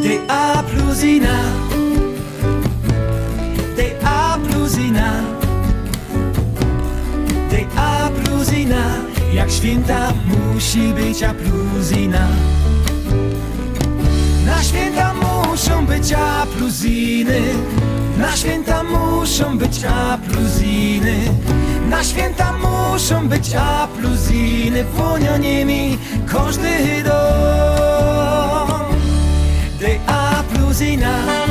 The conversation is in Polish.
Des A plus Ina, des A plus Ina, des A plus Ina. Jak święta musi być A plus Ina. Na święta muszą być A plus Iny. Na święta muszą być A plus Iny. Na święta muszą być A plus Iny. Płonia nimi każdy dom. Des A plus Ina.